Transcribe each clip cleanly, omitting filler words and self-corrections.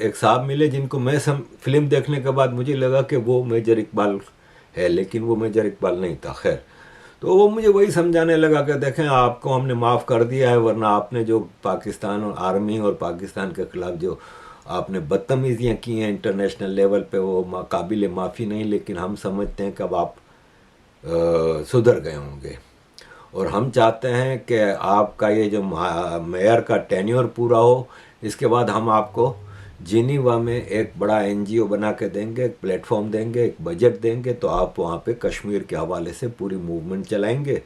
ایک صاحب ملے جن کو میں فلم دیکھنے کے بعد مجھے لگا کہ وہ میجر اقبال ہے، لیکن وہ میجر اقبال نہیں تھا. خیر، تو وہ مجھے وہی سمجھانے لگا کہ دیکھیں آپ کو ہم نے معاف کر دیا ہے، ورنہ آپ نے جو پاکستان اور آرمی اور پاکستان کے خلاف جو آپ نے بدتمیزیاں کی ہیں انٹرنیشنل لیول پہ، وہ قابل معافی نہیں، لیکن ہم سمجھتے ہیں کہ اب آپ سدھر گئے ہوں گے، اور ہم چاہتے ہیں کہ آپ کا یہ جو میئر کا ٹینیور پورا ہو، اس کے بعد ہم آپ کو جنیوا میں ایک بڑا NGO بنا کے دیں گے، ایک پلیٹ فارم دیں گے، ایک بجٹ دیں گے، تو آپ وہاں پہ کشمیر کے حوالے سے پوری موومنٹ چلائیں گے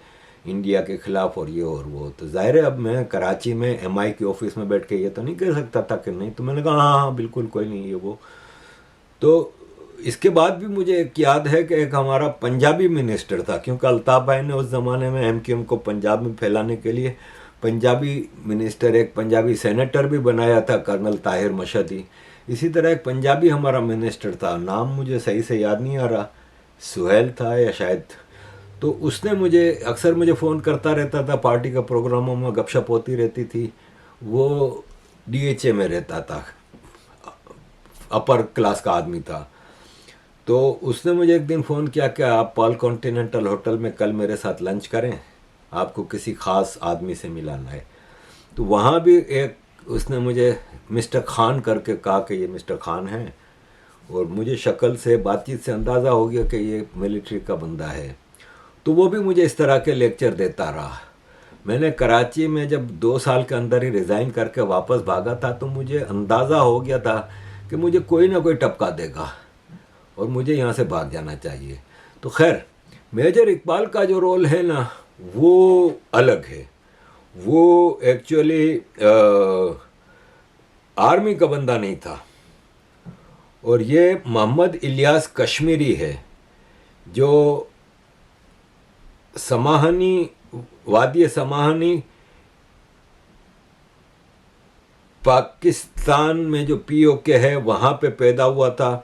انڈیا کے خلاف، اور یہ اور وہ. تو ظاہر ہے اب میں کراچی میں MI کے آفس میں بیٹھ کے یہ تو نہیں کہہ سکتا تھا کہ نہیں، تو میں نے کہا ہاں ہاں بالکل کوئی نہیں یہ وہ. تو اس کے بعد بھی مجھے ایک یاد ہے کہ ایک ہمارا پنجابی منسٹر تھا، کیونکہ الطاف بھائی نے اس زمانے میں MQM کو پنجاب میں پھیلانے کے لیے پنجابی منسٹر، ایک پنجابی سینیٹر بھی بنایا تھا، کرنل طاہر مشہدی. اسی طرح ایک پنجابی ہمارا منسٹر تھا، نام مجھے صحیح سے یاد نہیں آ رہا، سہیل تھا یا شاید. تو اس نے مجھے اکثر فون کرتا رہتا تھا، پارٹی کے پروگراموں میں گپ شپ ہوتی رہتی تھی. وہ DHA میں رہتا تھا، اپر کلاس کا آدمی تھا. تو اس نے مجھے ایک دن فون کیا کہ آپ پال کانٹیننٹل ہوٹل میں کل میرے ساتھ لنچ کریں، آپ کو کسی خاص آدمی سے ملانا ہے. تو وہاں بھی ایک اس نے مجھے مسٹر خان کر کے کہا کہ یہ مسٹر خان ہیں، اور مجھے شکل سے بات چیت سے اندازہ ہو گیا کہ یہ ملٹری کا بندہ ہے. تو وہ بھی مجھے اس طرح کے لیکچر دیتا رہا. میں نے کراچی میں جب 2 سال کے اندر ہی ریزائن کر کے واپس بھاگا تھا، تو مجھے اندازہ ہو گیا تھا کہ مجھے کوئی نہ کوئی ٹپکا دے گا اور مجھے یہاں سے بھاگ جانا چاہیے. تو خیر، میجر اقبال کا جو رول ہے نا وہ الگ ہے. وہ ایکچولی آرمی کا بندہ نہیں تھا، اور یہ محمد الیاس کشمیری ہے جو سماہنی، وادی سماہنی پاکستان میں جو POK ہے وہاں پہ پیدا ہوا تھا،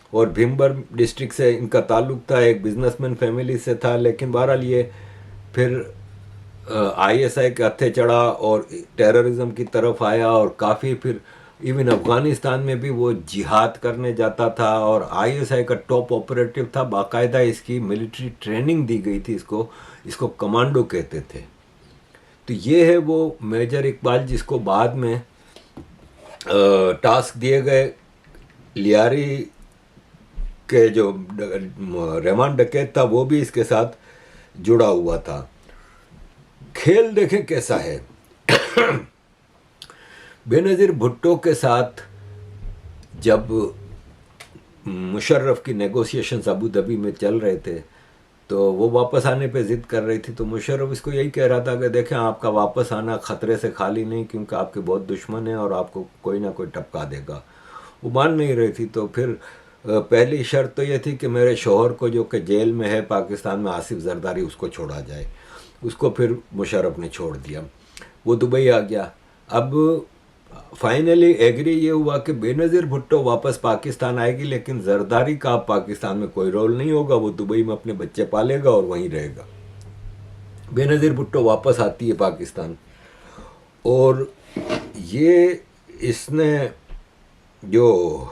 اور بھیمبر ڈسٹرکٹ سے ان کا تعلق تھا، ایک بزنس مین فیملی سے تھا. لیکن بہرحال یہ پھر ISI کے ہتھے چڑھا اور ٹیررزم کی طرف آیا، اور کافی پھر ایون افغانستان میں بھی وہ جہاد کرنے جاتا تھا، اور ISI کا ٹاپ آپریٹو تھا. باقاعدہ اس کی ملٹری ٹریننگ دی گئی تھی، اس کو کمانڈو کہتے تھے. تو یہ ہے وہ میجر اقبال جس کو بعد میں ٹاسک دیے گئے لیاری کے جو ریمان ڈکیت تھا وہ بھی اس کے ساتھ جڑا ہوا تھا. کھیل دیکھیں کیسا ہے. بےنظیر بھٹو کے ساتھ جب مشرف کی نیگوسیشنز ابو دھابی میں چل رہے تھے، تو وہ واپس آنے پہ ضد کر رہی تھی. تو مشرف اس کو یہی کہہ رہا تھا کہ دیکھیں آپ کا واپس آنا خطرے سے خالی نہیں، کیونکہ آپ کے بہت دشمن ہیں اور آپ کو کوئی نہ کوئی ٹپکا دے گا. وہ مان نہیں رہی تھی. تو پھر پہلی شرط تو یہ تھی کہ میرے شوہر کو جو کہ جیل میں ہے پاکستان میں، آصف زرداری، اس کو چھوڑا جائے. اس کو پھر مشرف نے چھوڑ دیا، وہ دبئی آ گیا. اب فائنلی ایگری یہ ہوا کہ بےنظیر بھٹو واپس پاکستان آئے گی، لیکن زرداری کا پاکستان میں کوئی رول نہیں ہوگا، وہ دبئی میں اپنے بچے پالے گا اور وہیں رہے گا. بےنظیر بھٹو واپس آتی ہے پاکستان، اور یہ اس نے جو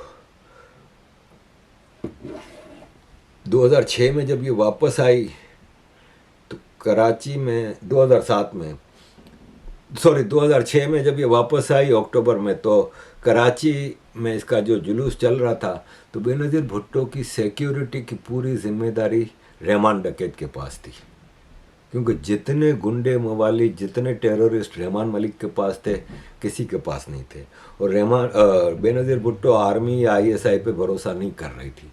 2006 میں جب یہ واپس آئی تو کراچی میں 2006 میں جب یہ واپس آئی اکتوبر میں، تو کراچی میں اس کا جو جلوس چل رہا تھا، تو بےنظیر بھٹو کی سیکیورٹی کی پوری ذمہ داری ریمان ڈکیت کے پاس تھی، کیونکہ جتنے گنڈے موالی، جتنے ٹیرورسٹ رحمان ملک کے پاس تھے، کسی کے پاس نہیں تھے. اور بےنظیر بھٹو آرمی یا ISI پہ بھروسہ نہیں کر رہی تھی.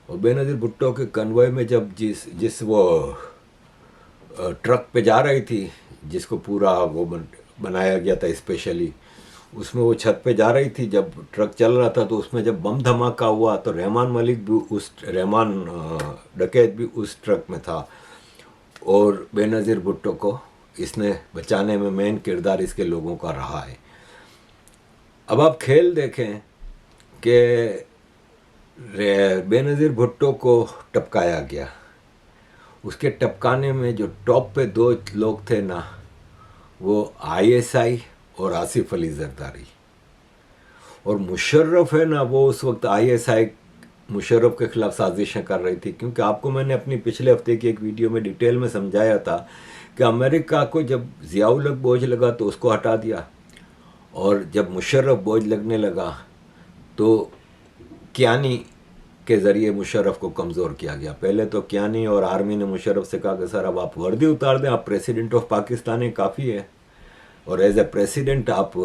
اور بےنظیر بھٹو کے کنوائے میں جب جس وہ ٹرک پہ جا رہی تھی، جس کو پورا وہ بنایا گیا تھا اسپیشلی، اس میں وہ چھت پہ جا رہی تھی، جب ٹرک چل رہا تھا تو اس میں جب بم دھماکہ ہوا تو رحمان ملک بھی رحمان ڈکیت بھی اس ٹرک میں تھا، اور بےنظیر بھٹو کو اس نے بچانے میں مین کردار اس کے لوگوں کا رہا ہے. اب آپ کھیل دیکھیں کہ بےنظیر بھٹو کو ٹپکایا گیا. اس کے ٹپکانے میں جو ٹاپ پہ 2 لوگ تھے نا، وہ ISI اور آصف علی زرداری. اور مشرف ہے نا وہ اس وقت ISI مشرف کے خلاف سازشیں کر رہی تھی، کیونکہ آپ کو میں نے اپنی پچھلے ہفتے کی ایک ویڈیو میں ڈیٹیل میں سمجھایا تھا کہ امریکہ کو جب ضیاء الحق بوجھ لگا تو اس کو ہٹا دیا، اور جب مشرف بوجھ لگنے لگا تو کیانی کے ذریعے مشرف کو کمزور کیا گیا۔ پہلے تو کیانی اور آرمی نے مشرف سے کہا کہ سر اب آپ وردی اتار دیں، آپ پریسیڈنٹ آف پاکستان ہیں، کافی ہے، اور ایز اے پریسیڈنٹ آپ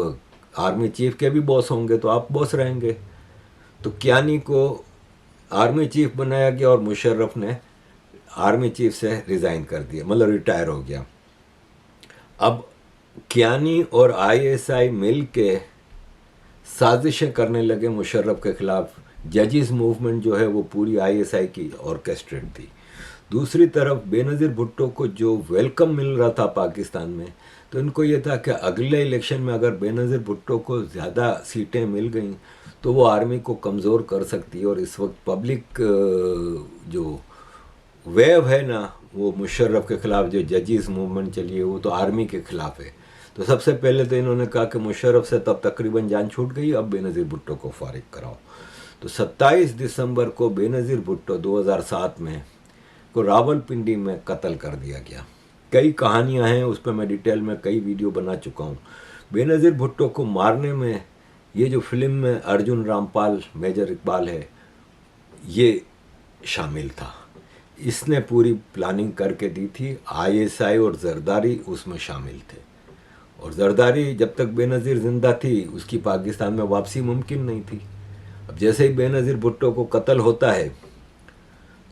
آرمی چیف کے بھی باس ہوں گے تو آپ باس رہیں گے۔ تو کیانی کو آرمی چیف بنایا گیا اور مشرف نے آرمی چیف سے ریزائن کر دیا، مطلب ریٹائر ہو گیا۔ اب کیانی اور ISI مل کے سازشیں کرنے لگے مشرف کے خلاف۔ ججز موومنٹ جو ہے وہ پوری ISI کی آرکیسٹریٹ تھی۔ دوسری طرف بے نظیر بھٹو کو جو ویلکم مل رہا تھا پاکستان میں، تو ان کو یہ تھا کہ اگلے الیکشن میں اگر بے نظیر بھٹو کو زیادہ سیٹیں مل گئیں تو وہ آرمی کو کمزور کر سکتی ہے، اور اس وقت پبلک جو ویو ہے نا وہ مشرف کے خلاف، جو ججز موومنٹ چلی ہے وہ تو آرمی کے خلاف ہے۔ تو سب سے پہلے تو انہوں نے کہا کہ مشرف سے تب تقریباً جان چھوٹ گئی، اب بے نظیر بھٹو کو فارغ کراؤ۔ تو 27 دسمبر کو بے نظیر بھٹو 2007 میں کو راول پنڈی میں قتل کر دیا گیا۔ کئی کہانیاں ہیں، اس پہ میں ڈیٹیل میں کئی ویڈیو بنا چکا ہوں۔ بے نظیر بھٹو کو مارنے میں یہ جو فلم میں ارجن رامپال میجر اقبال ہے یہ شامل تھا، اس نے پوری پلاننگ کر کے دی تھی۔ ISI اور زرداری اس میں شامل تھے، اور زرداری جب تک بے نظیر زندہ تھی اس کی پاکستان میں واپسی ممکن نہیں تھی۔ اب جیسے ہی بے نظیر بھٹو کو قتل ہوتا ہے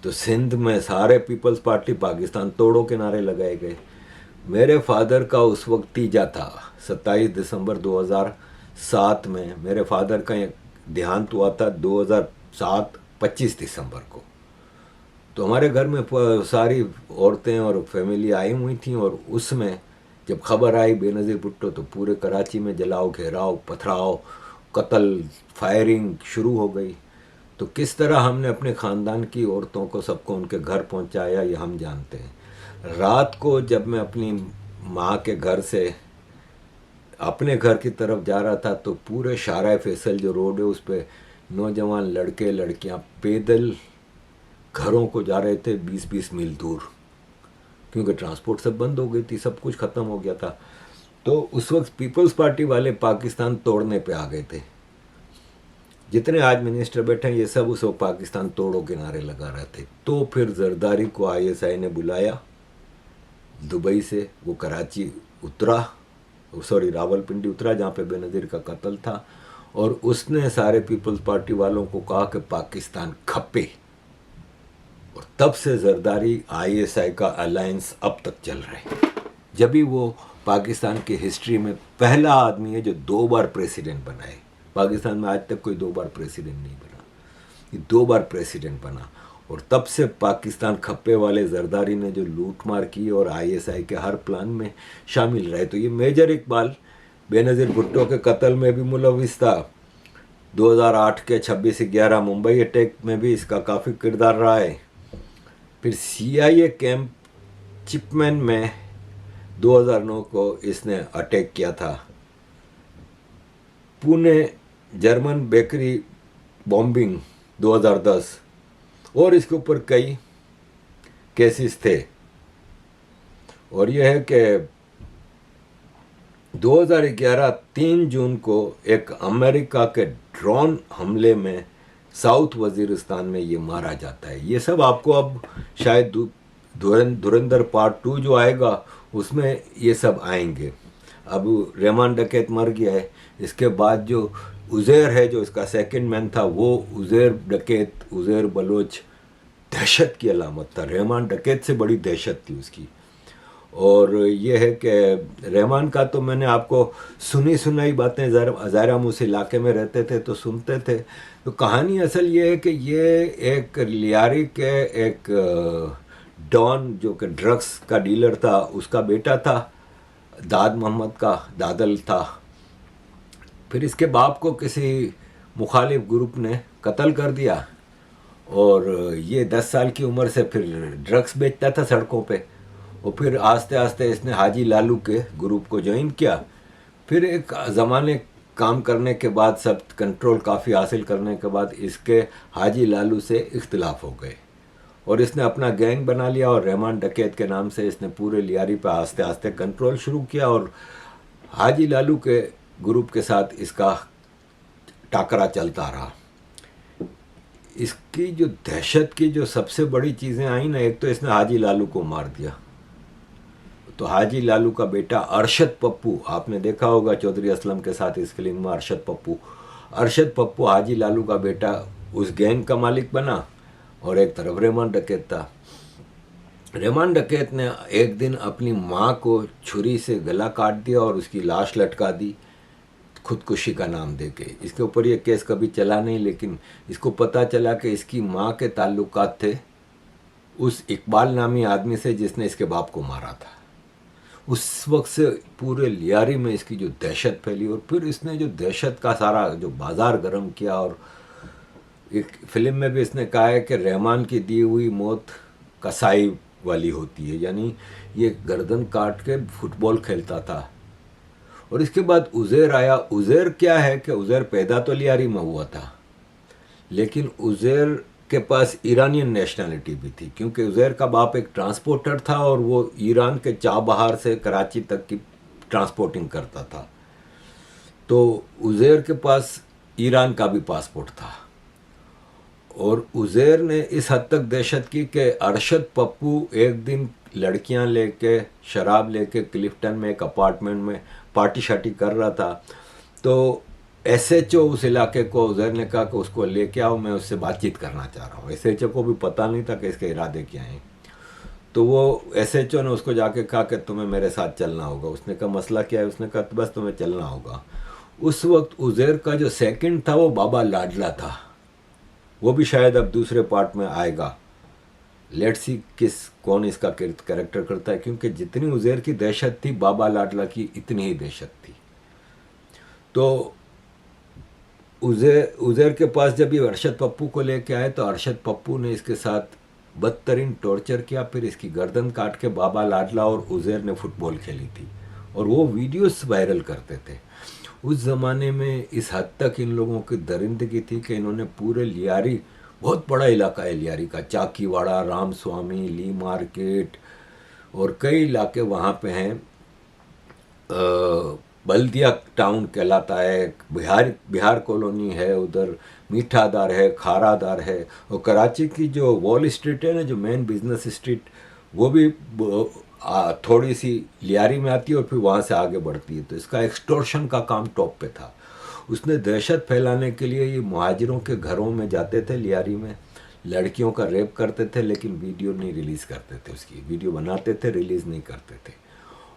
تو سندھ میں سارے پیپلز پارٹی پاکستان توڑو کے نعرے لگائے گئے۔ میرے فادر کا اس وقت تیجا تھا، 27 دسمبر 2007 میں میرے فادر کا دیہانت ہوا تھا 2007 25 دسمبر کو۔ تو ہمارے گھر میں ساری عورتیں اور فیملی آئی ہوئی تھیں، اور اس میں جب خبر آئی بے نظیر بھٹو تو پورے کراچی میں جلاؤ، گھیراؤ، پتھراؤ، قتل، فائرنگ شروع ہو گئی۔ تو کس طرح ہم نے اپنے خاندان کی عورتوں کو سب کو ان کے گھر پہنچایا یہ ہم جانتے ہیں۔ رات کو جب میں اپنی ماں کے گھر سے اپنے گھر کی طرف جا رہا تھا تو پورے شارع فیصل جو روڈ ہے اس پہ نوجوان لڑکے لڑکیاں پیدل گھروں کو جا رہے تھے 20-20 میل دور، کیونکہ ٹرانسپورٹ سب بند ہو گئی تھی، سب کچھ ختم ہو گیا تھا۔ تو اس وقت پیپلز پارٹی والے پاکستان توڑنے پہ آ گئے تھے۔ جتنے آج منسٹر بیٹھے ہیں یہ سب اس وقت پاکستان توڑو کے نعرے لگا رہے تھے۔ تو پھر زرداری کو ISI نے بلایا دبئی سے، وہ کراچی اترا، راول پنڈی اترا جہاں پہ بے نظیر کا قتل تھا، اور اس نے سارے پیپلز پارٹی والوں کو کہا کہ پاکستان کھپے، اور تب سے زرداری ISI کا الائنس اب تک چل رہا ہے۔ جبھی وہ پاکستان کی ہسٹری میں پہلا آدمی ہے جو 2 بار پریسیڈنٹ بنا ہے۔ پاکستان میں آج تک کوئی 2 بار پریسیڈنٹ نہیں بنا، یہ 2 بار پریسیڈنٹ بنا، اور تب سے پاکستان کھپے والے زرداری نے جو لوٹ مار کی اور ISI کے ہر پلان میں شامل رہے۔ تو یہ میجر اقبال بے نظیر بھٹو کے قتل میں بھی ملوث تھا، 2008 کے 26/11 ممبئی اٹیک میں بھی اس کا کافی کردار رہا ہے۔ پھر CIA کیمپ چپمین میں 2009 کو اس نے اٹیک کیا تھا۔ پونے جرمن بیکری بومبنگ 2010، اور اس کے اوپر کئی کیسز تھے۔ اور یہ ہے کہ 2011 3 جون کو ایک امریکہ کے ڈرون حملے میں ساؤتھ وزیرستان میں یہ مارا جاتا ہے۔ یہ سب آپ کو اب شاید دھرندر پارٹ 2 جو آئے گا اس میں یہ سب آئیں گے۔ اب رحمان ڈکیت مر گیا ہے، اس کے بعد جو عزیر ہے جو اس کا سیکنڈ مین تھا، وہ عزیر ڈکیت، عزیر بلوچ دہشت کی علامت تھا۔ رحمان ڈکیت سے بڑی دہشت تھی اس کی۔ اور یہ ہے کہ رحمان کا تو میں نے آپ کو سنائی باتیں، ظاہر ہم اس علاقے میں رہتے تھے تو سنتے تھے۔ تو کہانی اصل یہ ہے کہ یہ ایک لیاری کے ایک ڈان جو کہ ڈرگس کا ڈیلر تھا، اس کا بیٹا تھا، داد محمد کا دادل تھا۔ پھر اس کے باپ کو کسی مخالف گروپ نے قتل کر دیا، اور یہ 10 سال کی عمر سے پھر ڈرگس بیچتا تھا سڑکوں پہ، اور پھر آہستہ آہستہ اس نے حاجی لالو کے گروپ کو جوائن کیا۔ پھر ایک زمانے کام کرنے کے بعد، سب کنٹرول کافی حاصل کرنے کے بعد اس کے حاجی لالو سے اختلاف ہو گئے اور اس نے اپنا گینگ بنا لیا اور رحمان ڈکیت کے نام سے اس نے پورے لیاری پہ آہستہ آہستہ کنٹرول شروع کیا اور حاجی لالو کے گروپ کے ساتھ اس کا ٹاکرا چلتا رہا۔ اس کی جو دہشت کی جو سب سے بڑی چیزیں آئیں نا، ایک تو اس نے حاجی لالو کو مار دیا۔ تو حاجی لالو کا بیٹا ارشد پپو، آپ نے دیکھا ہوگا چودھری اسلم کے ساتھ اس فلم میں ارشد پپو حاجی لالو کا بیٹا اس گینگ کا مالک بنا اور ایک طرف رحمان ڈکیت تھا۔ رحمان ڈکیت نے ایک دن اپنی ماں کو چھری سے گلا کاٹ دیا اور اس کی لاش لٹکا دی خودکشی کا نام دے کے۔ اس کے اوپر یہ کیس کبھی چلا نہیں، لیکن اس کو پتہ چلا کہ اس کی ماں کے تعلقات تھے اس اقبال نامی آدمی سے جس نے اس کے باپ کو مارا تھا۔ اس وقت سے پورے لیاری میں اس کی جو دہشت پھیلی اور پھر اس نے جو دہشت کا سارا جو بازار گرم کیا، اور ایک فلم میں بھی اس نے کہا ہے کہ رحمان کی دی ہوئی موت کسائی والی ہوتی ہے، یعنی یہ گردن کاٹ کے فٹ بال کھیلتا تھا۔ اور اس کے بعد عزیر آیا۔ عزیر کیا ہے کہ عزیر پیدا تو لیاری میں ہوا تھا، لیکن عزیر کے پاس ایرانین نیشنلٹی بھی تھی، کیونکہ عزیر کا باپ ایک ٹرانسپورٹر تھا اور وہ ایران کے چابہار سے کراچی تک کی ٹرانسپورٹنگ کرتا تھا۔ تو عزیر کے پاس ایران کا بھی پاسپورٹ تھا، اور عزیر نے اس حد تک دہشت کی کہ ارشد پپو ایک دن لڑکیاں لے کے شراب لے کے کلفٹن میں ایک اپارٹمنٹ میں پارٹی شارٹی کر رہا تھا، تو ایس ایچ او اس علاقے کو عزیر نے کہا کہ اس کو لے کے آؤ، میں اس سے بات چیت کرنا چاہ رہا ہوں۔ ایس ایچ او کو بھی پتہ نہیں تھا کہ اس کے ارادے کیا ہیں، تو وہ ایس ایچ او نے اس کو جا کے کہا کہ تمہیں میرے ساتھ چلنا ہوگا۔ اس نے کہا مسئلہ کیا ہے؟ اس نے کہا بس تمہیں چلنا ہوگا۔ اس وقت عزیر کا جو سیکنڈ تھا وہ بابا لاڈلا تھا، وہ بھی شاید اب دوسرے پارٹ میں آئے گا۔ لیٹ سی کون اس کا کریکٹر کرتا ہے، کیونکہ جتنی عزیر کی دہشت تھی بابا لاڈلا کی اتنی ہی دہشت تھی۔ تو عزیر کے پاس جب یہ ارشد پپو کو لے کے آئے تو ارشد پپو نے اس کے ساتھ بدترین ٹارچر کیا، پھر اس کی گردن کاٹ کے بابا لاڈلا اور عزیر نے فٹ بال کھیلی تھی اور وہ ویڈیوز وائرل کرتے تھے۔ اس زمانے میں اس حد تک ان لوگوں کی درندگی تھی کہ انہوں نے پورے لیاری، بہت بڑا علاقہ ہے لیاری کا، چاکی واڑہ، رام سوامی، لی مارکیٹ اور کئی علاقے وہاں پہ ہیں، بلدیہ ٹاؤن کہلاتا ہے، بہار کالونی ہے، ادھر میٹھا دار ہے، کھارا دار ہے، اور کراچی کی جو وال اسٹریٹ ہے نا، جو مین بزنس اسٹریٹ، وہ بھی تھوڑی سی لیاری میں آتی ہے اور پھر وہاں سے آگے بڑھتی ہے۔ تو اس کا ایکسٹورشن کا کام ٹاپ پہ تھا۔ اس نے دہشت پھیلانے کے لیے یہ مہاجروں کے گھروں میں جاتے تھے لیاری میں، لڑکیوں کا ریپ کرتے تھے، لیکن ویڈیو نہیں ریلیز کرتے تھے، اس کی ویڈیو بناتے تھے، ریلیز نہیں کرتے تھے،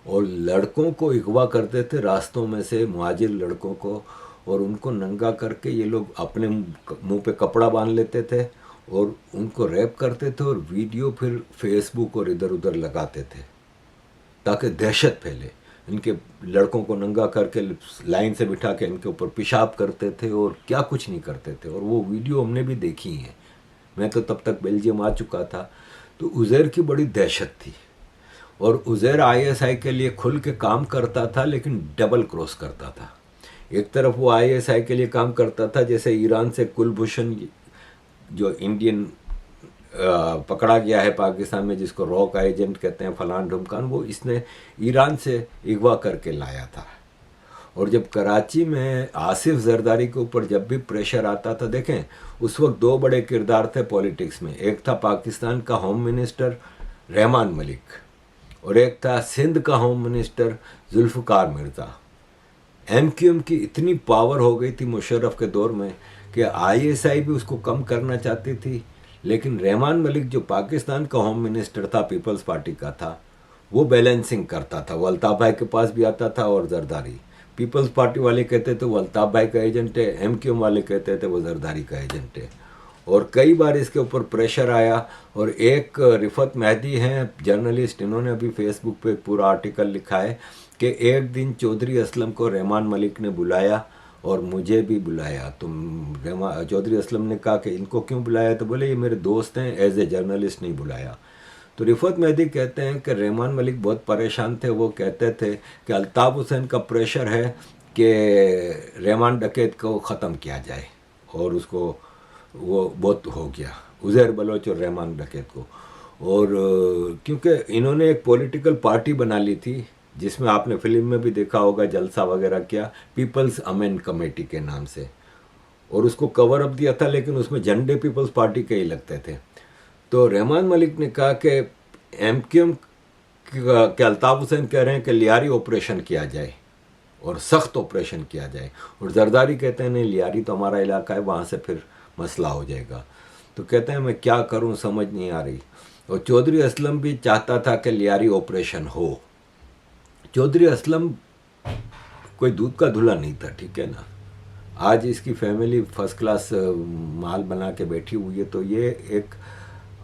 اور لڑکوں کو اغوا کرتے تھے راستوں میں سے، مہاجر لڑکوں کو، اور ان کو ننگا کر کے یہ لوگ اپنے منہ پہ کپڑا باندھ لیتے تھے اور ان کو ریپ کرتے تھے، اور ویڈیو پھر فیس بک اور ادھر ادھر لگاتے تھے تاکہ دہشت پھیلے۔ ان کے لڑکوں کو ننگا کر کے لائن سے بٹھا کے ان کے اوپر پیشاب کرتے تھے اور کیا کچھ نہیں کرتے تھے، اور وہ ویڈیو ہم نے بھی دیکھی ہیں۔ میں تو تب تک بیلجیم آ چکا تھا۔ تو عزیر کی بڑی دہشت تھی، اور عزیر آئی ایس آئی کے لیے کھل کے کام کرتا تھا، لیکن ڈبل کراس کرتا تھا۔ ایک طرف وہ آئی ایس آئی کے لیے کام کرتا تھا، جیسے ایران سے کلبھوشن جو انڈین پکڑا گیا ہے پاکستان میں، جس کو راک ایجنٹ کہتے ہیں، فلان ڈھمکان، وہ اس نے ایران سے اغوا کر کے لایا تھا۔ اور جب کراچی میں آصف زرداری کے اوپر جب بھی پریشر آتا تھا، دیکھیں اس وقت دو بڑے کردار تھے پولیٹکس میں، ایک تھا پاکستان کا ہوم منسٹر رحمان ملک، اور ایک تھا سندھ کا home minister Zulfiqar Mirza. M Q M کی اتنی پاور ہو گئی تھی مشرف کے دور میں کہ آئی ایس آئی بھی اس کو کم کرنا چاہتی تھی، لیکن رحمان ملک جو پاکستان کا ہوم منسٹر تھا، پیپلز پارٹی کا تھا، وہ بیلنسنگ کرتا تھا۔ وہ الطاف بھائی کے پاس بھی آتا تھا، اور زرداری، پیپلز پارٹی والے کہتے تھے وہ الطاف بھائی کا ایجنٹ ہے، ایم کیو ایم والے کہتے تھے وہ زرداری کا ایجنٹ ہے، اور کئی بار اس کے اوپر پریشر آیا۔ اور ایک رفت مہدی ہیں جرنلسٹ، انہوں نے ابھی فیس بک پہ ایک پورا آرٹیکل لکھا ہے کہ ایک دن چودھری اسلم کو رحمان ملک نے بلایا اور مجھے بھی بلایا۔ تو چودھری اسلم نے کہا کہ ان کو کیوں بلایا؟ تو بولے یہ میرے دوست ہیں، ایز اے جرنلسٹ نہیں بلایا۔ تو رفت مہدی کہتے ہیں کہ رحمان ملک بہت پریشان تھے، وہ کہتے تھے کہ الطاف حسین کا پریشر ہے کہ رحمان ڈکیت کو ختم کیا جائے، اور اس کو وہ بہت ہو گیا عزیر بلوچ اور رحمان ڈکیت کو. اور کیونکہ انہوں نے ایک پولیٹیکل پارٹی بنا لی تھی جس میں آپ نے فلم میں بھی دیکھا ہوگا جلسہ وغیرہ کیا، پیپلز امین کمیٹی کے نام سے، اور اس کو کور اپ دیا تھا لیکن اس میں جھنڈے پیپلز پارٹی کے ہی لگتے تھے. تو رحمان ملک نے کہا کہ ایم کیو ایم کہ الطاف حسین کہہ رہے ہیں کہ لیاری آپریشن کیا جائے اور سخت آپریشن کیا جائے، اور زرداری کہتے ہیں نہیں لیاری تو ہمارا علاقہ ہے، وہاں سے پھر مسئلہ ہو جائے گا. تو کہتے ہیں میں کیا کروں سمجھ نہیں آ رہی. اور چودھری اسلم بھی چاہتا تھا کہ لیاری آپریشن ہو. چودھری اسلم کوئی دودھ کا دھلا نہیں تھا، ٹھیک ہے نا. آج اس کی فیملی فرسٹ کلاس مال بنا کے بیٹھی ہوئی ہے، تو یہ ایک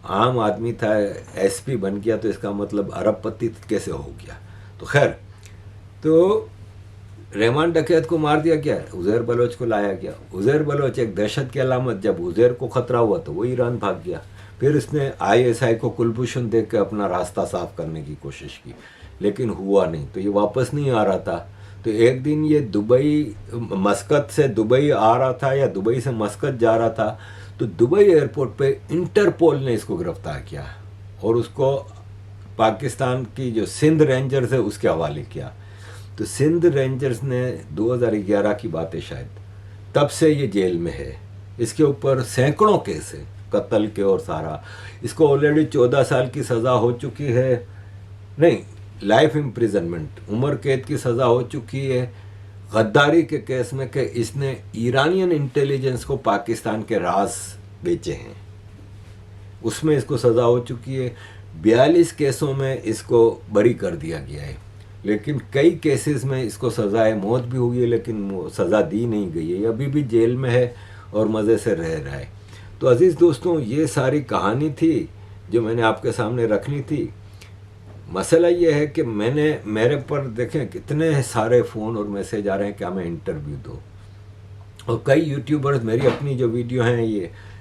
عام آدمی تھا، ایس پی بن گیا تو اس کا مطلب ارب پتی کیسے ہو گیا. تو خیر، تو رحمان ڈکیت کو مار دیا گیا، عزیر بلوچ کو لایا گیا. عزیر بلوچ ایک دہشت کی علامت، جب عزیر کو خطرہ ہوا تو وہ ایران بھاگ گیا. پھر اس نے آئی ایس آئی کو کلبھوشن دے کے اپنا راستہ صاف کرنے کی کوشش کی لیکن ہوا نہیں، تو یہ واپس نہیں آ رہا تھا. تو ایک دن یہ دبئی مسقط سے دبئی آ رہا تھا یا دبئی سے مسقط جا رہا تھا، تو دبئی ایئرپورٹ پہ انٹرپول نے اس کو گرفتار کیا اور اس کو پاکستان کی جو سندھ رینجرز ہے اس کے حوالے کیا. تو سندھ رینجرز نے 2011 کی بات ہے شاید، تب سے یہ جیل میں ہے. اس کے اوپر سینکڑوں کیس ہیں قتل کے اور سارا. اس کو آلریڈی 14 سال کی سزا ہو چکی ہے، نہیں لائف امپریزنمنٹ، عمر قید کی سزا ہو چکی ہے غداری کے کیس میں کہ اس نے ایرانین انٹیلیجنس کو پاکستان کے راز بیچے ہیں، اس میں اس کو سزا ہو چکی ہے. 42 کیسوں میں اس کو بری کر دیا گیا ہے، لیکن کئی کیسز میں اس کو سزائے موت بھی ہوئی ہے لیکن سزا دی نہیں گئی ہے، ابھی بھی جیل میں ہے اور مزے سے رہ رہا ہے. تو عزیز دوستوں، یہ ساری کہانی تھی جو میں نے آپ کے سامنے رکھنی تھی. مسئلہ یہ ہے کہ میرے پر دیکھیں کتنے سارے فون اور میسیج آ رہے ہیں کہ ہمیں انٹرویو دو، اور کئی یوٹیوبرز میری اپنی جو ویڈیو ہیں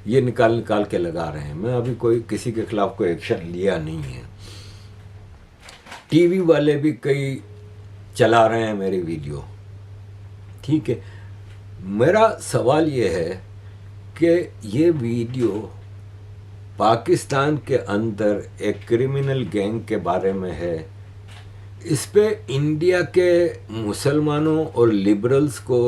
یہ نکال کے لگا رہے ہیں. میں ابھی کسی کے خلاف کوئی ایکشن لیا نہیں ہے. ٹی وی والے بھی کئی چلا رہے ہیں میری ویڈیو، ٹھیک ہے. میرا سوال یہ ہے کہ یہ ویڈیو پاکستان کے اندر ایک کرمنل گینگ کے بارے میں ہے، اس پہ انڈیا کے مسلمانوں اور لبرلز کو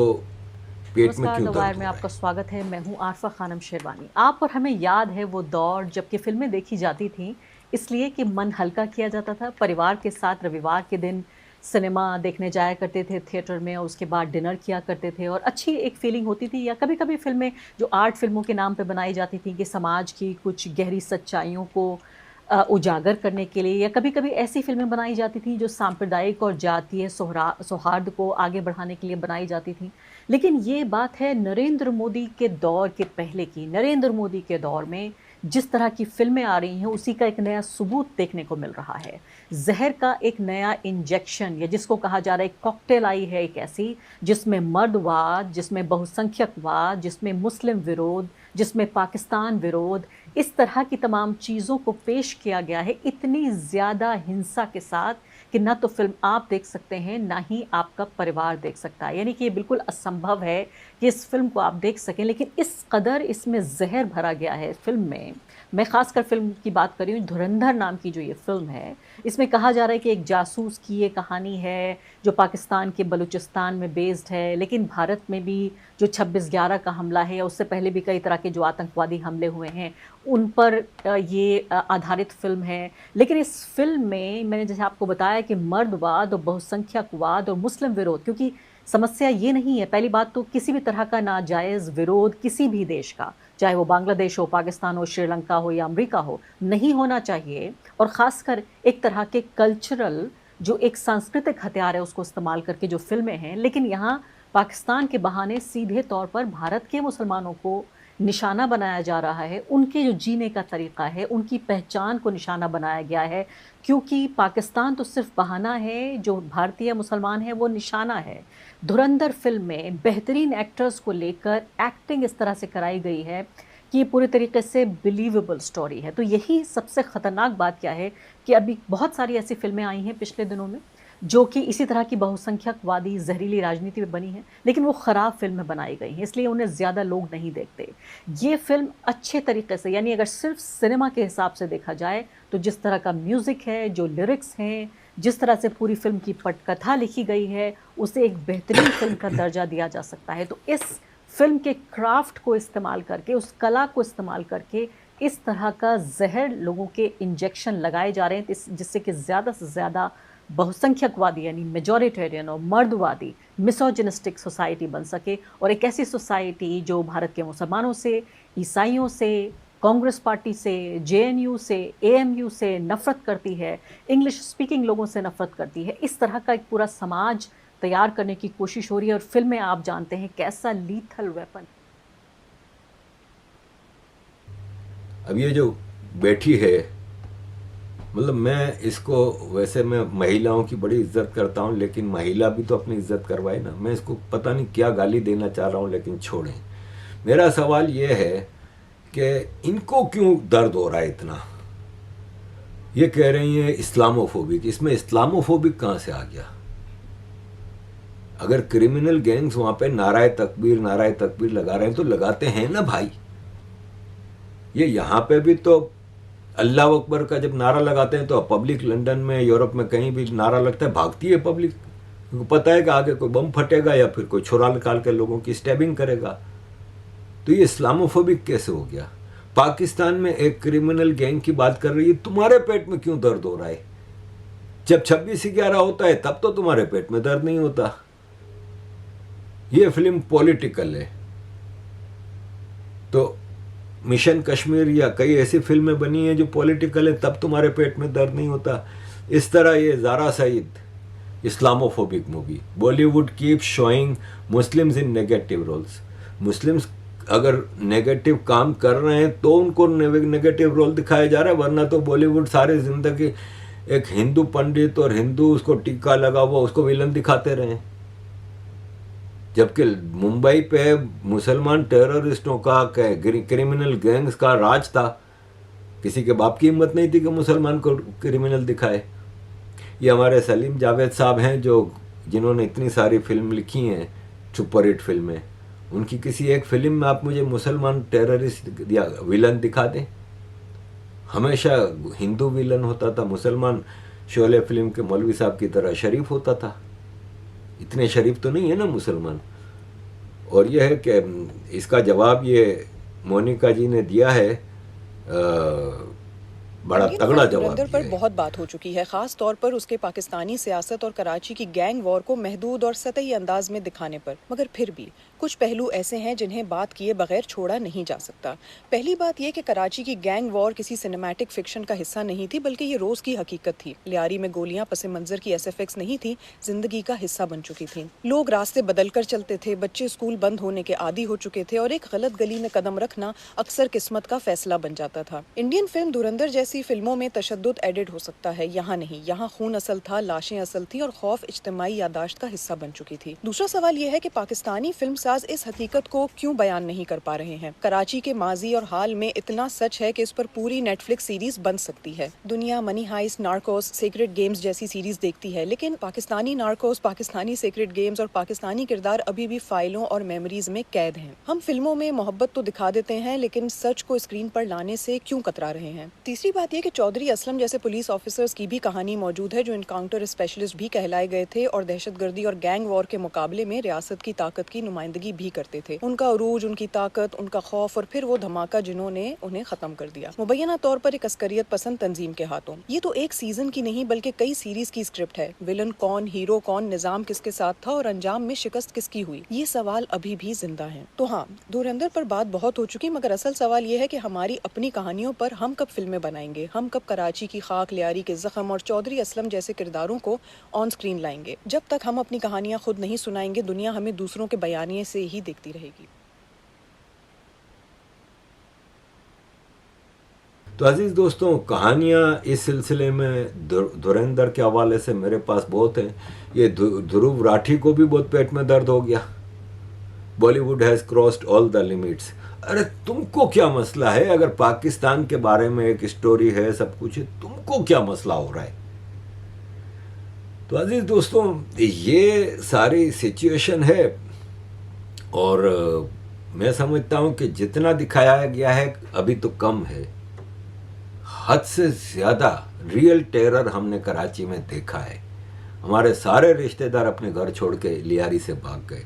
پیٹ میں کیوں درد ہو رہا ہے؟ میں آپ کا سواگت ہے. میں ہوں عارفہ خانم شیروانی. آپ اور ہمیں یاد ہے وہ دور جب کہ فلمیں دیکھی جاتی تھیں اس لیے کہ من ہلکا کیا جاتا تھا. پریوار کے ساتھ رویوار کے دن سنیما دیکھنے جایا کرتے تھے تھیٹر میں، اور اس کے بعد ڈنر کیا کرتے تھے، اور اچھی ایک فیلنگ ہوتی تھی. یا کبھی کبھی فلمیں جو آرٹ فلموں کے نام پہ بنائی جاتی تھیں کہ سماج کی کچھ گہری سچائیوں کو اجاگر کرنے کے لیے، یا کبھی کبھی ایسی فلمیں بنائی جاتی تھیں جو سامپردائک اور جاتیہ سوہارد کو آگے بڑھانے کے لیے بنائی جاتی تھیں. لیکن یہ بات ہے نریندر مودی کے دور کے پہلے کی. نریندر مودی کے دور میں جس طرح کی فلمیں آ رہی ہیں اسی کا ایک نیا ثبوت دیکھنے کو مل رہا ہے. زہر کا ایک نیا انجیکشن، یا جس کو کہا جا رہا ہے ایک کاکٹیل آئی ہے، ایک ایسی جس میں مرد واد، جس میں بہو سنکھیک واد، جس میں مسلم ورود، جس میں پاکستان ورود، اس طرح کی تمام چیزوں کو پیش کیا گیا ہے اتنی زیادہ ہنسا کے ساتھ کہ نہ تو فلم آپ دیکھ سکتے ہیں نہ ہی آپ کا پریوار دیکھ سکتا ہے. یعنی کہ یہ بالکل اسمبھو ہے کہ اس فلم کو آپ دیکھ سکیں، لیکن اس قدر اس میں زہر بھرا گیا ہے فلم میں. میں خاص کر فلم کی بات کر رہی ہوں، دھرندھر نام کی جو یہ فلم ہے، اس میں کہا جا رہا ہے کہ ایک جاسوس کی یہ کہانی ہے جو پاکستان کے بلوچستان میں بیسڈ ہے، لیکن بھارت میں بھی جو 26/11 کا حملہ ہے، اس سے پہلے بھی کئی طرح کے جو آتنکوادی حملے ہوئے ہیں ان پر یہ آدھارت فلم ہے. لیکن اس فلم میں نے جیسے آپ کو بتایا کہ مرد واد اور بہو سنکھیک واد اور مسلم ورود، کیونکہ سمسیا یہ نہیں ہے، پہلی بات تو کسی بھی طرح کا ناجائز ورود کسی بھی دیش کا، چاہے وہ بنگلہ دیش ہو، پاکستان ہو، شری لنکا ہو یا امریکہ ہو، نہیں ہونا چاہیے. اور خاص کر ایک طرح کے کلچرل جو ایک سانسکرتک ہتھیار ہے اس کو استعمال کر کے جو فلمیں ہیں. لیکن یہاں پاکستان کے بہانے سیدھے طور پر بھارت کے مسلمانوں کو نشانہ بنایا جا رہا ہے، ان کے جو جینے کا طریقہ ہے، ان کی پہچان کو نشانہ بنایا گیا ہے. کیونکہ پاکستان تو صرف بہانہ ہے، جو بھارتیہ مسلمان ہیں وہ نشانہ ہے. دھرندھر فلم میں بہترین ایکٹرز کو لے کر ایکٹنگ اس طرح سے کرائی گئی ہے کہ یہ پورے طریقے سے بلیویبل سٹوری ہے. تو یہی سب سے خطرناک بات کیا ہے کہ ابھی بہت ساری ایسی فلمیں آئی ہیں پچھلے دنوں میں جو کہ اسی طرح کی بہوسنکھیک وادی زہریلی راجنیتی میں بنی ہے، لیکن وہ خراب فلم میں بنائی گئی ہیں، اس لیے انہیں زیادہ لوگ نہیں دیکھتے۔ یہ فلم اچھے طریقے سے، یعنی اگر صرف سنیما کے حساب سے دیکھا جائے تو جس طرح کا میوزک ہے، جو لیرکس ہیں، جس طرح سے پوری فلم کی پٹ کتھا لکھی گئی ہے، اسے ایک بہترین فلم کا درجہ دیا جا سکتا ہے۔ تو اس فلم کے کرافٹ کو استعمال کر کے، اس کلا کو استعمال کر کے اس طرح کا زہر لوگوں کے انجیکشن لگائے جا رہے ہیں جس سے کہ زیادہ سے زیادہ بہوسنکھیک وادی یعنی میجورٹیرین اور مردوادی مسوجنسٹک سوسائٹی بن سکے، اور ایک ایسی سوسائٹی جو بھارت کے مسلمانوں سے، عیسائیوں سے، کانگریس پارٹی سے، جے این یو سے، اے ایم یو سے نفرت کرتی ہے، انگلش اسپیکنگ لوگوں سے نفرت کرتی ہے، اس طرح کا ایک پورا سماج تیار کرنے کی کوشش ہو رہی ہے۔ اور فلمیں آپ جانتے ہیں کیسا لیتھل ویپن۔ اب یہ جو بیٹھی ہے، مطلب میں اس کو، ویسے میں مہیلاؤں کی بڑی عزت کرتا ہوں، لیکن مہیلا بھی تو اپنی عزت کروائے نا۔ میں اس کو پتہ نہیں کیا گالی دینا چاہ رہا ہوں، لیکن چھوڑیں۔ میرا سوال یہ ہے کہ ان کو کیوں درد ہو رہا ہے اتنا؟ یہ کہہ رہی ہیں اسلاموفوبک، اس میں اسلاموفوبک کہاں سے آ گیا؟ اگر کرمنل گینگز وہاں پہ نعرہ تکبیر لگا رہے ہیں تو لگاتے ہیں نا بھائی۔ یہ یہاں پہ بھی تو اللہ اکبر کا جب نعرہ لگاتے ہیں تو پبلک، لندن میں، یورپ میں کہیں بھی نعرہ لگتا ہے بھاگتی ہے پبلک، کیونکہ پتہ ہے کہ آگے کوئی بم پھٹے گا یا پھر کوئی چھرا نکال کے لوگوں کی اسٹیبنگ کرے گا۔ تو یہ اسلاموفوبک کیسے ہو گیا؟ پاکستان میں ایک کرمنل گینگ کی بات کر رہی ہے، تمہارے پیٹ میں کیوں درد ہو رہا ہے؟ جب 26/11 ہوتا ہے تب تو تمہارے پیٹ میں درد نہیں ہوتا۔ یہ فلم پولیٹیکل ہے، تو مشن کشمیر یا کئی ایسی فلمیں بنی ہیں جو پولیٹیکل ہیں، تب تمہارے پیٹ میں درد نہیں ہوتا۔ اس طرح یہ Zara Saeed Islamophobic movie, Bollywood keep showing Muslims in negative roles. Muslims اگر نیگیٹو کام کر رہے ہیں تو ان کو نیگیٹو رول دکھایا جا رہا ہے، ورنہ تو بالی ووڈ سارے زندگی ایک ہندو پنڈت اور ہندو اس کو ٹیکا لگا ہوا اس کو ویلن دکھاتے رہے، جبکہ ممبئی پہ مسلمان ٹیررسٹوں کا، کرمنل گینگز کا راج تھا۔ کسی کے باپ کی ہمت نہیں تھی کہ مسلمان کو کرمنل دکھائے۔ یہ ہمارے سلیم جاوید صاحب ہیں جنہوں نے اتنی ساری فلم لکھی ہیں، سپر ہٹ فلمیں، ان کی کسی ایک فلم میں آپ مجھے مسلمان ٹیررسٹ یا ویلن دکھا دیں۔ ہمیشہ ہندو ویلن ہوتا تھا، مسلمان شعلے فلم کے مولوی صاحب کی طرح شریف ہوتا تھا۔ اتنے شریف تو نہیں ہے نا مسلمان۔ اور یہ ہے کہ اس کا جواب یہ مونیکا جی نے دیا ہے، بڑا تگڑا جواب دھرندر پر دیا ہے۔ بہت بات ہو چکی ہے، خاص طور پر اس کے پاکستانی سیاست اور کراچی کی گینگ وار کو محدود اور سطحی انداز میں دکھانے پر، مگر پھر بھی کچھ پہلو ایسے ہیں جنہیں بات کیے بغیر چھوڑا نہیں جا سکتا۔ پہلی بات یہ کہ کراچی کی گینگ وار کسی سینیمیٹک فکشن کا حصہ نہیں تھی، بلکہ یہ روز کی حقیقت تھی۔ لیاری میں گولیاں پس منظر کی ایس ایف ایکس نہیں تھی، زندگی کا حصہ بن چکی تھیں۔ لوگ راستے بدل کر چلتے تھے، بچے اسکول بند ہونے کے عادی ہو چکے تھے، اور ایک غلط گلی میں قدم رکھنا اکثر قسمت کا فیصلہ بن جاتا تھا۔ انڈین فلم دھرندر جیسی فلموں میں تشدد ایڈٹ ہو سکتا ہے، یہاں نہیں۔ یہاں خون اصل تھا، لاشیں اصل تھیں، اور خوف اجتماعی یادداشت کا حصہ بن چکی تھی۔ دوسرا سوال یہ ہے کہ پاکستانی فلم ساز اس حقیقت کو کیوں بیان نہیں کر پا رہے ہیں؟ کراچی کے ماضی اور حال میں اتنا سچ ہے کہ اس پر پوری نیٹ فلکس سیریز بن سکتی ہے۔ دنیا منی ہائسٹ، نارکوس، سیکرٹ گیمز جیسی سیریز دیکھتی ہے، لیکن پاکستانی نارکوس، پاکستانی سیکرٹ گیمز اور پاکستانی کردار ابھی بھی فائلوں اور میموریز میں قید ہیں۔ ہم فلموں میں محبت تو دکھا دیتے ہیں، لیکن سچ کو اسکرین پر لانے سے کیوں کترا رہے ہیں؟ تیسری بات یہ کہ چودھری اسلم جیسے پولیس آفیسرز کی بھی کہانی موجود ہے جو انکاؤنٹر اسپیشلسٹ بھی کہلائے گئے تھے اور دہشت گردی اور گینگ وار کے مقابلے میں ریاست کی طاقت کی نمائندگی بھی کرتے تھے۔ ان کا عروج، ان کی طاقت، ان کا خوف اور پھر وہ دھماکہ جنہوں نے انہیں ختم کر دیا، مبینہ طور پر ایک عسکریت پسند تنظیم کے ہاتھوں۔ یہ تو ایک سیزن کی نہیں بلکہ کئی سیریز کی اسکرپٹ ہے۔ ویلن کون، ہیرو کون، نظام کس کے ساتھ تھا اور انجام میں شکست کس کی ہوئی، یہ سوال ابھی بھی زندہ ہیں۔ تو ہاں، دھرندر پر بات بہت ہو چکی، مگر اصل سوال یہ ہے کہ ہماری اپنی کہانیوں پر ہم کب فلمیں بنائیں گے؟ ہم کب کراچی کی خاک، لیاری کے زخم اور چودھری اسلم جیسے کرداروں کو آن سکرین لائیں گے؟ جب تک ہم اپنی کہانیاں خود نہیں سنائیں گے، دنیا ہمیں دوسروں کے بیانیے سے ہی دیکھتی رہے گی۔ تو عزیز دوستوں، کہانیاں اس سلسلے میں دھرندر کے حوالے سے میرے پاس بہت ہیں۔ یہ دھرو راٹھی کو بھی بہت پیٹ میں درد ہو گیا، Bollywood has crossed all the limits. ارے تم کو کیا مسئلہ ہے؟ اگر پاکستان کے بارے میں ایک اسٹوری ہے، سب کچھ ہے، تم کو کیا مسئلہ ہو رہا ہے؟ تو عزیز دوستوں یہ ساری سچویشن ہے، اور میں سمجھتا ہوں کہ جتنا دکھایا گیا ہے ابھی تو کم ہے. حد سے زیادہ ریئل ٹیرر ہم نے کراچی میں دیکھا ہے. ہمارے سارے رشتہ دار اپنے گھر چھوڑ کے لیاری سے بھاگ گئے.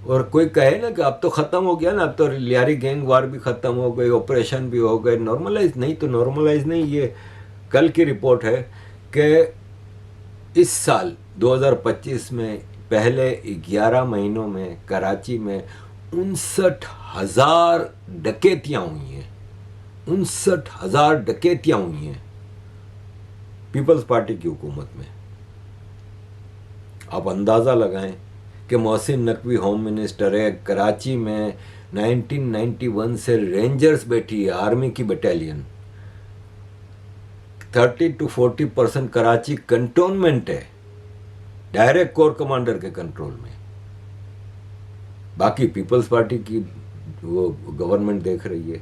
اور کوئی کہے نا کہ اب تو ختم ہو گیا نا، اب تو لیاری گینگ وار بھی ختم ہو گئی، آپریشن بھی ہو گئے، نارملائز نہیں. تو نارملائز نہیں، یہ کل کی رپورٹ ہے کہ اس سال 2025 میں پہلے 11 مہینوں میں کراچی میں 59,000 ڈکیتیاں ہوئی ہیں. 59,000 ڈکیتیاں ہوئی ہیں پیپلز پارٹی کی حکومت میں. آپ اندازہ لگائیں کہ محسن نقوی ہوم منسٹر ہے. کراچی میں 1991 سے رینجرز بیٹھی ہے، آرمی کی بٹالین. 30 to 40% کراچی کنٹونمنٹ ہے، ڈائریکٹ کور کمانڈر کے کنٹرول میں. باقی پیپلز پارٹی کی وہ گورنمنٹ دیکھ رہی ہے.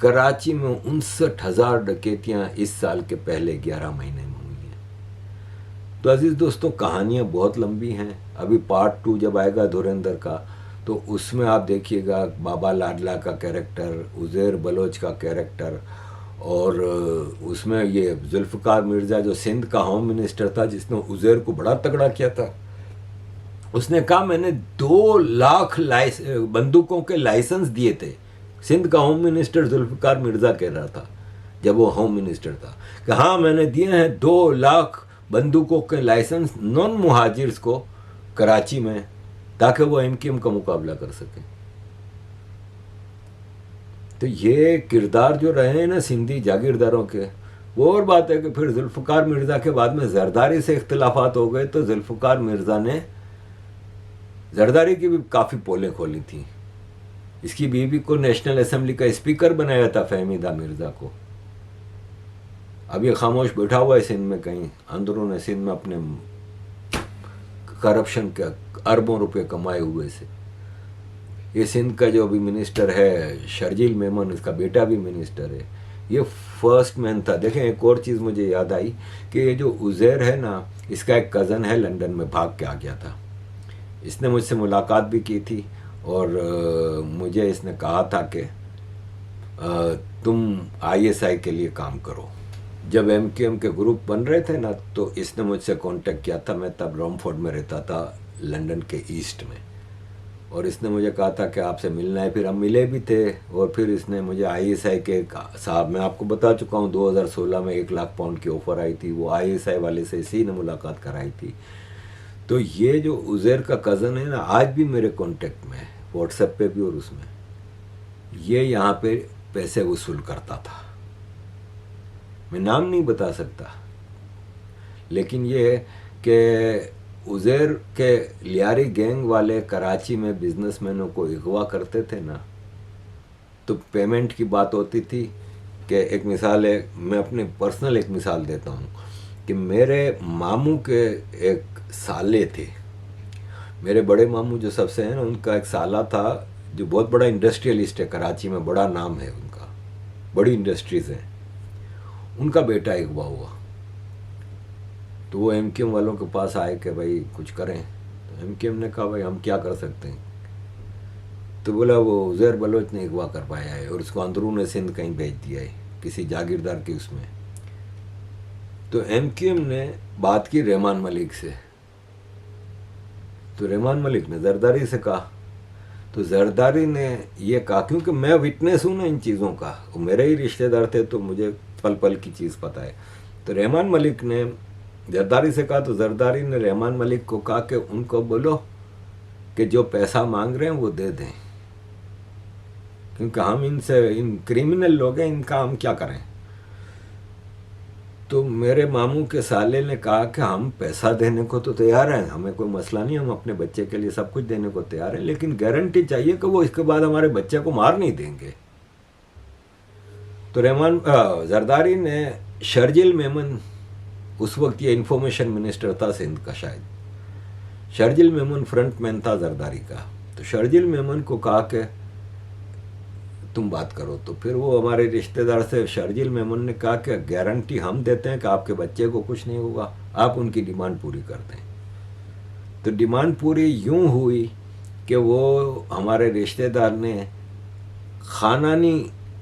کراچی میں 59,000 ڈکیتیاں اس سال کے پہلے 11 مہینے میں ہوئی ہیں. تو عزیز دوستوں کہانیاں بہت لمبی ہیں. ابھی پارٹ 2 جب آئے گا دھریندر کا تو اس میں آپ دیکھیے گا بابا لاڈلا کا کیریکٹر، عزیر بلوچ کا کیریکٹر، اور اس میں یہ ذوالفقار مرزا جو سندھ کا ہوم منسٹر تھا جس نے عزیر کو بڑا تگڑا کیا تھا. اس نے کہا میں نے 2 لاکھ بندوقوں کے لائسنس دیے تھے. سندھ کا ہوم منسٹر ذوالفقار مرزا کہہ رہا تھا جب وہ ہوم منسٹر تھا کہ ہاں میں نے دیے ہیں 2 لاکھ بندوقوں کے لائسنس نان مہاجرز کو کراچی میں، تاکہ وہ ایم کیو ایم کا مقابلہ کر سکیں. تو یہ کردار جو رہے ہیں نا سندھی جاگیرداروں کے، وہ اور بات ہے کہ پھر ذوالفقار مرزا کے بعد میں زرداری سے اختلافات ہو گئے تو ذوالفقار مرزا نے زرداری کی بھی کافی پولیں کھولی تھیں. اس کی بیوی کو نیشنل اسمبلی کا اسپیکر بنایا تھا فہمیدہ مرزا کو. اب یہ خاموش بیٹھا ہوا ہے سندھ میں کہیں اندرون سندھ میں اپنے کرپشن کے اربوں روپے کمائے ہوئے سے. یہ سندھ کا جو ابھی منسٹر ہے شرجیل میمن، اس کا بیٹا بھی منسٹر ہے. یہ فرسٹ مین تھا. دیکھیں ایک اور چیز مجھے یاد آئی کہ یہ جو عزیر ہے نا، اس کا ایک کزن ہے لنڈن میں، بھاگ کے آ گیا تھا. اس نے مجھ سے ملاقات بھی کی تھی اور مجھے اس نے کہا تھا کہ تم ISI کے لیے کام کرو. جب ایم کیو ایم کے گروپ بن رہے تھے نا تو اس نے مجھ سے کانٹیکٹ کیا تھا. میں تب رومفورڈ میں رہتا تھا لنڈن کے ایسٹ میں، اور اس نے مجھے کہا تھا کہ آپ سے ملنا ہے. پھر ہم ملے بھی تھے، اور پھر اس نے مجھے ISI کے صاحب، میں آپ کو بتا چکا ہوں 2016 میں 1 لاکھ پاؤنڈ کی آفر آئی تھی، وہ ISI والے سے اسی نے ملاقات کرائی تھی. تو یہ جو عزیر کا کزن ہے نا آج بھی میرے کانٹیکٹ میں ہے، واٹس ایپ پہ بھی اور اس میں. یہ یہاں پہ پیسے وصول کرتا تھا. میں نام نہیں بتا سکتا، لیکن یہ کہ عزیر کے لیاری گینگ والے کراچی میں بزنس مینوں کو اغوا کرتے تھے نا، تو پیمنٹ کی بات ہوتی تھی. کہ ایک مثال ہے، میں اپنے پرسنل ایک مثال دیتا ہوں کہ میرے ماموں کے ایک سالے تھے. میرے بڑے ماموں جو سب سے ہیں نا، ان کا ایک سالہ تھا جو بہت بڑا انڈسٹریلسٹ ہے، کراچی میں بڑا نام ہے ان کا، بڑی انڈسٹریز ہیں. ان کا بیٹا اغوا ہوا تو وہ ایم کیو ایم والوں کے پاس آئے کہ بھائی کچھ کریں. تو ایم کیو ایم نے کہا بھائی ہم کیا کر سکتے ہیں. تو بولا وہ عزیر بلوچ نے اغوا کر پایا ہے اور اس کو اندرون سندھ کہیں بھیج دیا ہے کسی جاگیردار کے اس میں. تو ایم کیو ایم نے بات کی رحمان ملک سے. تو رحمان ملک نے زرداری سے کہا. تو زرداری نے یہ کہا، کیونکہ میں وٹنس ہوں نا ان چیزوں کا، وہ میرے ہی رشتہ دار تھے تو مجھے پل پل کی چیز پتہ ہے. تو رحمان ملک نے زرداری سے کہا، تو زرداری نے رحمان ملک کو کہا کہ ان کو بولو کہ جو پیسہ مانگ رہے ہیں وہ دے دیں، کیونکہ ہم ان کریمنل لوگ ہیں، ان کا ہم کیا کریں. تو میرے ماموں کے سالے نے کہا کہ ہم پیسہ دینے کو تو تیار ہیں، ہمیں کوئی مسئلہ نہیں، ہم اپنے بچے کے لیے سب کچھ دینے کو تیار ہیں، لیکن گارنٹی چاہیے کہ وہ اس کے بعد ہمارے بچے کو مار نہیں دیں گے. تو زرداری نے شرجیل میمن، اس وقت یہ انفارمیشن منسٹر تھا سندھ کا شاید، شرجیل میمن فرنٹ مین تھا زرداری کا. تو شرجیل میمن کو کہا کہ تم بات کرو. تو پھر وہ ہمارے رشتہ دار سے شرجیل میمن نے کہا کہ گارنٹی ہم دیتے ہیں کہ آپ کے بچے کو کچھ نہیں ہوگا. آپ ان کی ڈیمانڈ پوری کر دیں. تو ڈیمانڈ پوری یوں ہوئی کہ وہ ہمارے رشتہ دار نے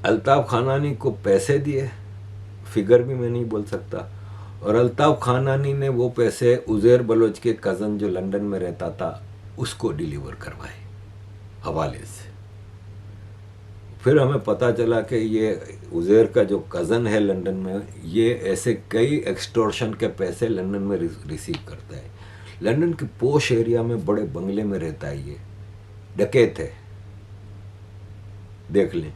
الطاف خانانی کو پیسے دیے، فگر بھی میں نہیں بول سکتا، اور الطاف خانانی نے وہ پیسے عزیر بلوچ کے کزن جو لنڈن میں رہتا تھا اس کو ڈیلیور کروائے حوالے سے. پھر ہمیں پتہ چلا کہ یہ عزیر کا جو کزن ہے لنڈن میں، یہ ایسے کئی ایکسٹورشن کے پیسے لنڈن میں ریسیو کرتا ہے. لنڈن کے پوش ایریا میں بڑے بنگلے میں رہتا ہے، یہ ڈکیت ہے، دیکھ لیں.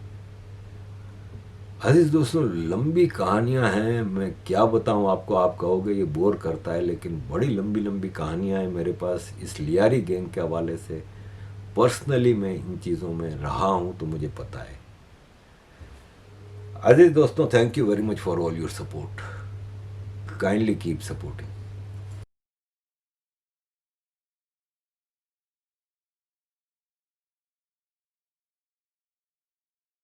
عزیز دوستوں، لمبی کہانیاں ہیں، میں کیا بتاؤں آپ کو، آپ کہو گے یہ بور کرتا ہے، لیکن بڑی لمبی لمبی کہانیاں ہیں میرے پاس اس لیاری گینگ کے حوالے سے. پرسنلی میں ان چیزوں میں رہا ہوں تو مجھے پتہ ہے. عزیز دوستوں، thank you very much for all your support. Kindly keep supporting.